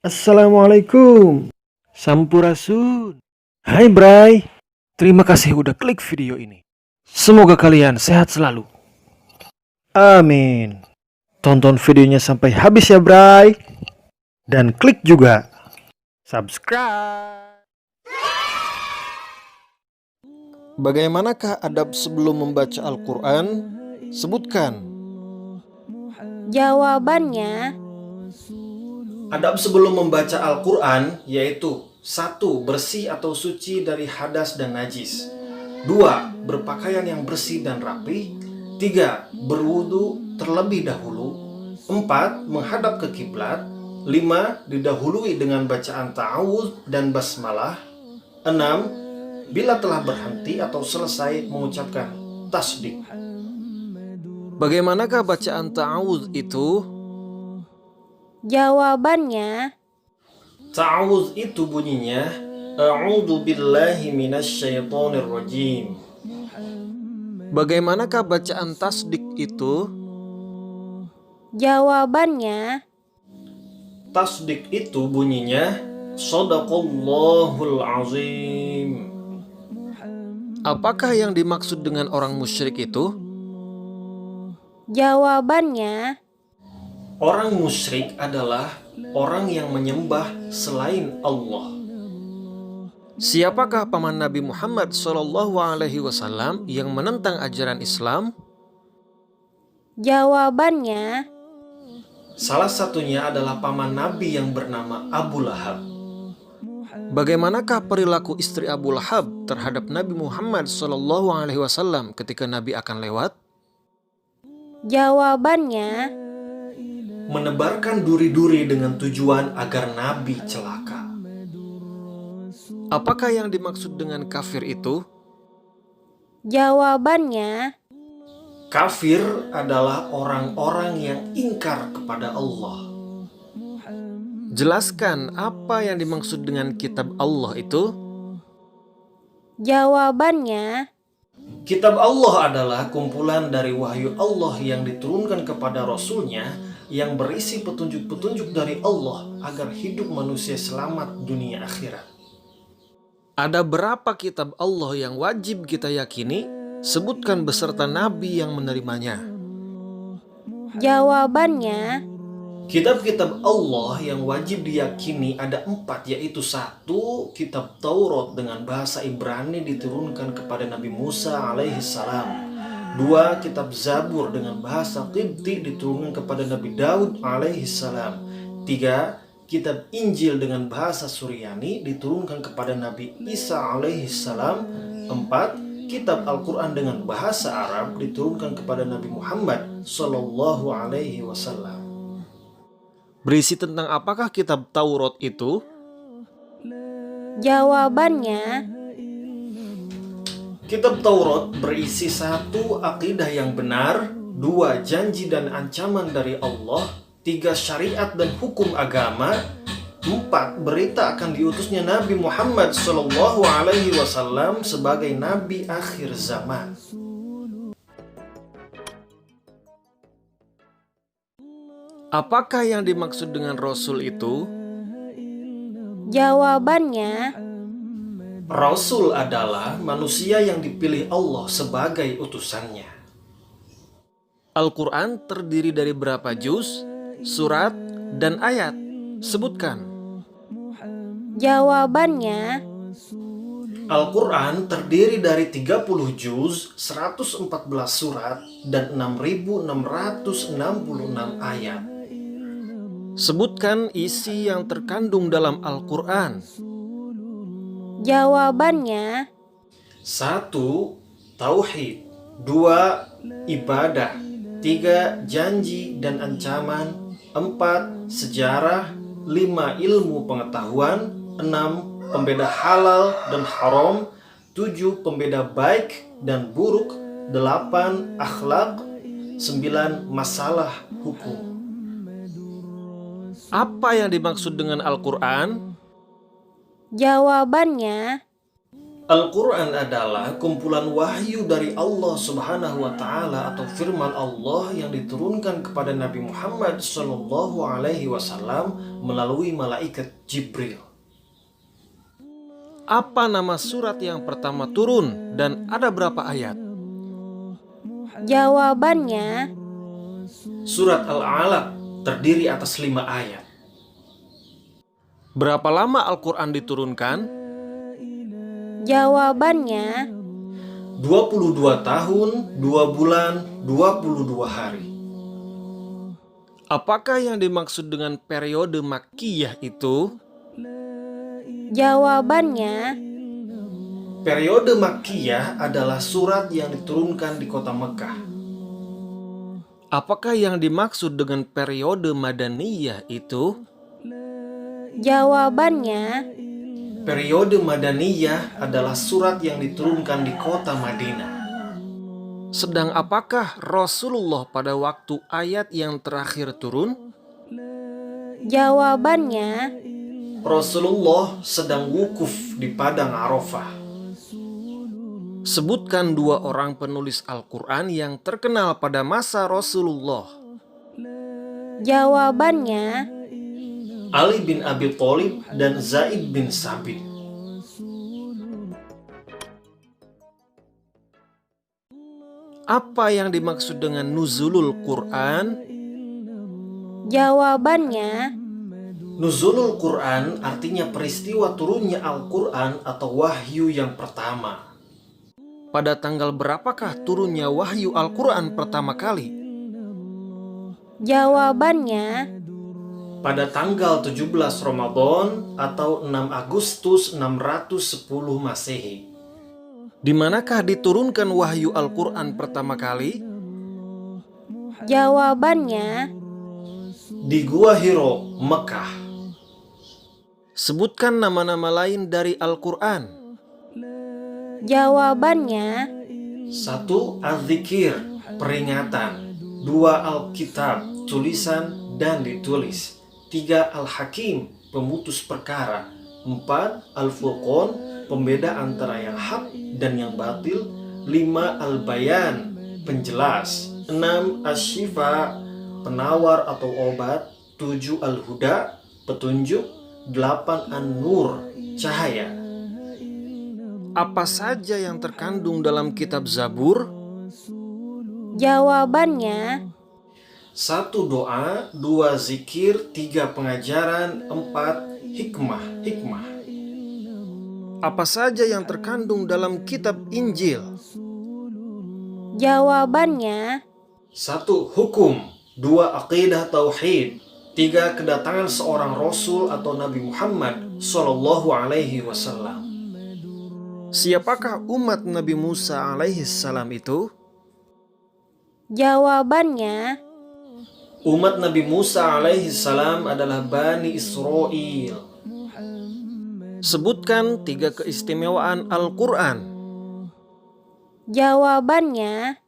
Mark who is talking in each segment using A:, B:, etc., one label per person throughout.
A: Assalamualaikum. Sampurasun. Hai Bray. Terima kasih udah klik video ini. Semoga kalian sehat selalu. Amin. Tonton videonya sampai habis ya Bray. Dan klik juga subscribe. Bagaimanakah adab sebelum membaca Al-Quran? Sebutkan.
B: Jawabannya,
A: Adab sebelum membaca Al-Quran yaitu 1. Bersih atau suci dari hadas dan najis. 2. Berpakaian yang bersih dan rapi. 3. Berwudu terlebih dahulu. 4. Menghadap ke kiblat. 5. Didahului dengan bacaan ta'awudz dan basmalah. 6. Bila telah berhenti atau selesai mengucapkan tasdik. Bagaimanakah bacaan ta'awudz itu?
B: jawabannya,
A: Ta'awudz itu bunyinya A'udzu billahi minasyaitonir rajim. Bagaimanakah bacaan tasdik itu?
B: jawabannya,
A: Tasdik itu bunyinya Shadaqallahul azim. Apakah yang dimaksud dengan orang musyrik itu?
B: jawabannya,
A: Orang musyrik adalah orang yang menyembah selain Allah. Siapakah paman Nabi Muhammad SAW yang menentang ajaran Islam?
B: jawabannya,
A: Salah satunya adalah paman Nabi yang bernama Abu Lahab. Bagaimanakah perilaku istri Abu Lahab terhadap Nabi Muhammad SAW ketika Nabi akan lewat?
B: jawabannya,
A: Menebarkan duri-duri dengan tujuan agar Nabi celaka. Apakah yang dimaksud dengan kafir itu?
B: jawabannya,
A: Kafir adalah orang-orang yang ingkar kepada Allah. Jelaskan apa yang dimaksud dengan kitab Allah itu?
B: jawabannya,
A: Kitab Allah adalah kumpulan dari wahyu Allah yang diturunkan kepada Rasulnya yang berisi petunjuk-petunjuk dari Allah agar hidup manusia selamat dunia akhirat. Ada berapa kitab Allah yang wajib kita yakini? Sebutkan beserta nabi yang menerimanya.
B: jawabannya,
A: Kitab-kitab Allah yang wajib diyakini ada 4, yaitu 1. Kitab Taurat dengan bahasa Ibrani diturunkan kepada Nabi Musa alaihissalam. 2. Kitab Zabur dengan bahasa Qibti diturunkan kepada Nabi Daud alaihissalam. 3. Kitab Injil dengan bahasa Suryani diturunkan kepada Nabi Isa alaihissalam. 4. Kitab Al-Quran dengan bahasa Arab diturunkan kepada Nabi Muhammad sallallahu alaihi wasallam. Berisi tentang apakah kitab Taurat itu?
B: jawabannya,
A: Kitab Taurat berisi 1. Akidah yang benar. 2. Janji dan ancaman dari Allah. 3. Syariat dan hukum agama. 4. Berita akan diutusnya Nabi Muhammad SAW sebagai Nabi akhir zaman. Apakah yang dimaksud dengan Rasul itu?
B: jawabannya,
A: Rasul adalah manusia yang dipilih Allah sebagai utusannya. Al-Quran terdiri dari berapa juz, surat, dan ayat? Sebutkan.
B: jawabannya,
A: Al-Quran terdiri dari 30 juz, 114 surat, dan 6.666 ayat. Sebutkan isi yang terkandung dalam Al-Quran.
B: jawabannya,
A: 1. Tauhid. 2. Ibadah. 3. Janji dan ancaman. 4. Sejarah. 5. Ilmu pengetahuan. 6. Pembeda halal dan haram. 7. Pembeda baik dan buruk. 8. Akhlak. 9. Masalah hukum. Apa yang dimaksud dengan Al-Quran?
B: jawabannya,
A: Al-Quran adalah kumpulan wahyu dari Allah Subhanahu wa Ta'ala atau firman Allah yang diturunkan kepada Nabi Muhammad Sallallahu Alaihi Wasallam melalui malaikat Jibril. Apa nama surat yang pertama turun dan ada berapa ayat?
B: Jawabannya,
A: Surat Al-Alaq terdiri atas 5 ayat. Berapa lama Al-Quran diturunkan?
B: jawabannya,
A: 22 tahun, 2 bulan, 22 hari. Apakah yang dimaksud dengan periode Makkiyah itu?
B: jawabannya,
A: Periode Makkiyah adalah surat yang diturunkan di kota Mekah. Apakah yang dimaksud dengan periode Madaniyah itu?
B: jawabannya,
A: Periode Madaniyah adalah surat yang diturunkan di kota Madinah. Sedang apakah Rasulullah pada waktu ayat yang terakhir turun?
B: jawabannya,
A: Rasulullah sedang wukuf di Padang Arafah. Sebutkan 2 orang penulis Al-Quran yang terkenal pada masa Rasulullah.
B: jawabannya,
A: Ali bin Abi Thalib dan Zaid bin Sabit. Apa yang dimaksud dengan nuzulul Quran?
B: jawabannya,
A: Nuzulul Quran artinya peristiwa turunnya Al-Quran atau wahyu yang pertama. Pada tanggal berapakah turunnya wahyu Al-Quran pertama kali?
B: jawabannya,
A: Pada tanggal 17 Ramadan atau 6 Agustus 610 Masehi. Di manakah diturunkan wahyu Al-Quran pertama kali?
B: jawabannya,
A: Di Gua Hiro, Mekah. Sebutkan nama-nama lain dari Al-Quran.
B: jawabannya,
A: 1. Az-Zikir, peringatan. 2. Al-Kitab, tulisan dan ditulis. 3. Al-Hakim, pemutus perkara. 4. Al-Furqan, pembeda antara yang hak dan yang batil. 5. Al-Bayan, penjelas. 6. Asy-Syifa, penawar atau obat. 7. Al-Huda, petunjuk. 8. An-Nur, cahaya. Apa saja yang terkandung dalam kitab Zabur?
B: jawabannya,
A: 1. Doa, 2. Zikir, 3. Pengajaran, 4. Hikmah. Apa saja yang terkandung dalam kitab Injil?
B: jawabannya,
A: 1. Hukum, 2. Aqidah tauhid, 3. Kedatangan seorang Rasul atau Nabi Muhammad Sallallahu Alaihi Wasallam. Siapakah umat Nabi Musa alaihi salam itu?
B: jawabannya,
A: Umat Nabi Musa alaihi salam adalah Bani Israel. Sebutkan 3 keistimewaan Al-Quran.
B: jawabannya,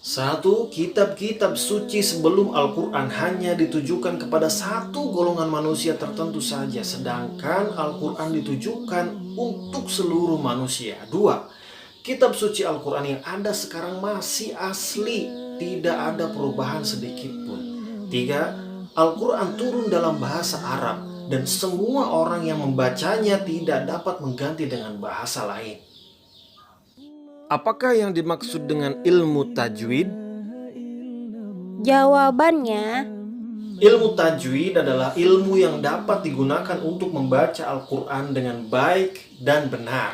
A: 1. Kitab-kitab suci sebelum Al-Quran hanya ditujukan kepada satu golongan manusia tertentu saja, sedangkan Al-Quran ditujukan untuk seluruh manusia. 2. Kitab suci Al-Quran yang ada sekarang masih asli, tidak ada perubahan sedikit pun. 3. Al-Quran turun dalam bahasa Arab dan semua orang yang membacanya tidak dapat mengganti dengan bahasa lain. Apakah yang dimaksud dengan ilmu tajwid?
B: jawabannya,
A: Ilmu tajwid adalah ilmu yang dapat digunakan untuk membaca Al-Quran dengan baik dan benar.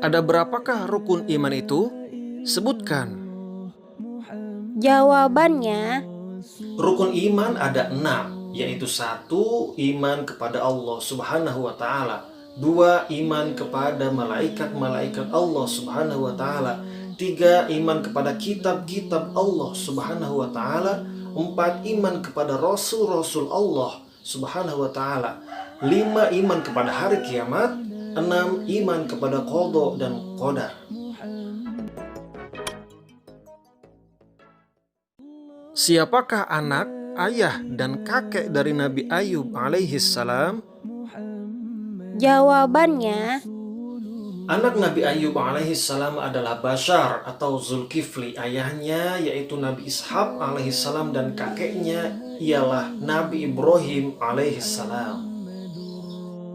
A: Ada berapakah rukun iman itu? Sebutkan.
B: jawabannya,
A: Rukun iman ada 6, yaitu 1. Iman kepada Allah Subhanahu wa Ta'ala. 2. Iman kepada malaikat-malaikat Allah Subhanahu wa Ta'ala. 3. Iman kepada kitab-kitab Allah Subhanahu wa Ta'ala. 4. Iman kepada Rasul-Rasul Allah Subhanahu wa Ta'ala. 5. Iman kepada hari kiamat. 6. Iman kepada qada dan qadar. Siapakah anak, ayah, dan kakek dari Nabi Ayub alaihi salam?
B: jawabannya,
A: Anak Nabi Ayub alaihissalam adalah Bashar atau Zulkifli. Ayahnya yaitu Nabi Ishaq alaihissalam dan kakeknya ialah Nabi Ibrahim alaihissalam.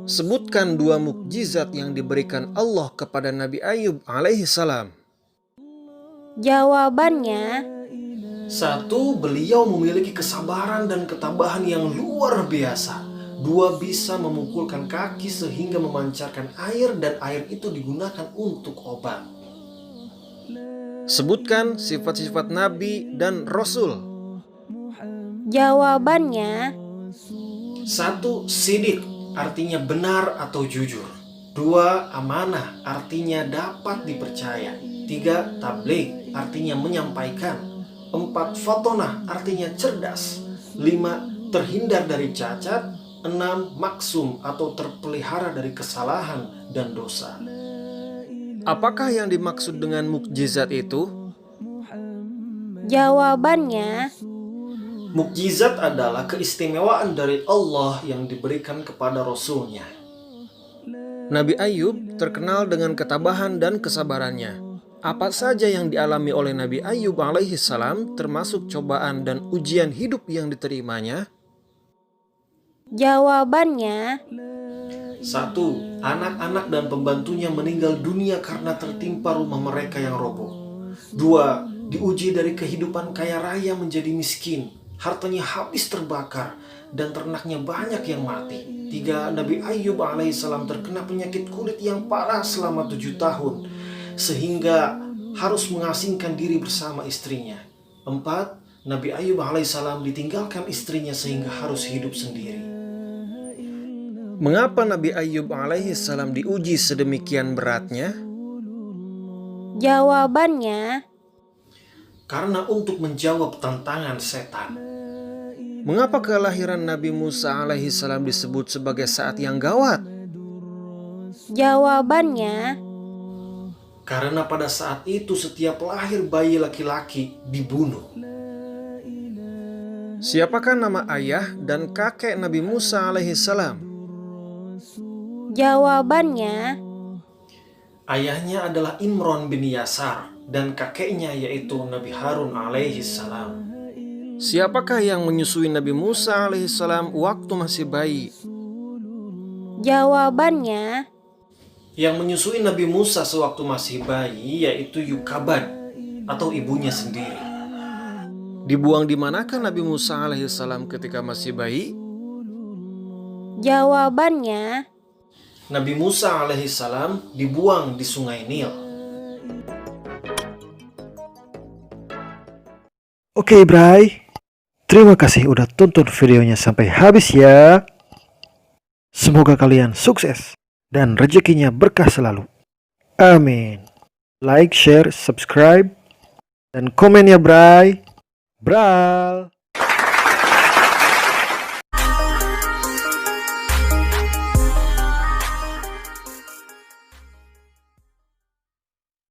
A: Sebutkan 2 mukjizat yang diberikan Allah kepada Nabi Ayub alaihissalam.
B: Jawabannya,
A: 1. Beliau memiliki kesabaran dan ketabahan yang luar biasa. 2. Bisa memukulkan kaki sehingga memancarkan air dan air itu digunakan untuk obat. Sebutkan sifat-sifat Nabi dan Rasul.
B: jawabannya,
A: 1. Sidik, artinya benar atau jujur. 2. Amanah, artinya dapat dipercaya. 3. Tabligh, artinya menyampaikan. 4. Fatonah, artinya cerdas. 5. Terhindar dari cacat. 6. Maksum atau terpelihara dari kesalahan dan dosa. Apakah yang dimaksud dengan mukjizat itu?
B: jawabannya,
A: Mukjizat adalah keistimewaan dari Allah yang diberikan kepada Rasulnya. Nabi Ayub terkenal dengan ketabahan dan kesabarannya. Apa saja yang dialami oleh Nabi Ayub alaihissalam termasuk cobaan dan ujian hidup yang diterimanya?
B: jawabannya,
A: 1. Anak-anak dan pembantunya meninggal dunia karena tertimpa rumah mereka yang roboh. 2. Diuji dari kehidupan kaya raya menjadi miskin. Hartanya habis terbakar dan ternaknya banyak yang mati. 3. Nabi Ayub alaihissalam terkena penyakit kulit yang parah selama 7 tahun sehingga harus mengasingkan diri bersama istrinya. 4. Nabi Ayub alaihissalam ditinggalkan istrinya sehingga harus hidup sendiri. Mengapa Nabi Ayub alaihissalam diuji sedemikian beratnya?
B: jawabannya,
A: Karena untuk menjawab tantangan setan. Mengapa kelahiran Nabi Musa alaihissalam disebut sebagai saat yang gawat?
B: jawabannya,
A: Karena pada saat itu setiap lahir bayi laki-laki dibunuh. Siapakah nama ayah dan kakek Nabi Musa alaihissalam?
B: jawabannya,
A: Ayahnya adalah Imron bin Yasar dan kakeknya yaitu Nabi Harun alaihissalam. Siapakah yang menyusui Nabi Musa alaihissalam waktu masih bayi?
B: jawabannya,
A: Yang menyusui Nabi Musa sewaktu masih bayi yaitu Yukabad atau ibunya sendiri. Dibuang di manakah Nabi Musa alaihissalam ketika masih bayi?
B: jawabannya,
A: Nabi Musa alaihissalam dibuang di Sungai Nil.
C: Oke, Bray. Terima kasih udah tonton videonya sampai habis ya. Semoga kalian sukses dan rezekinya berkah selalu. Amin. Like, share, subscribe, dan komen ya, Bray. Bral.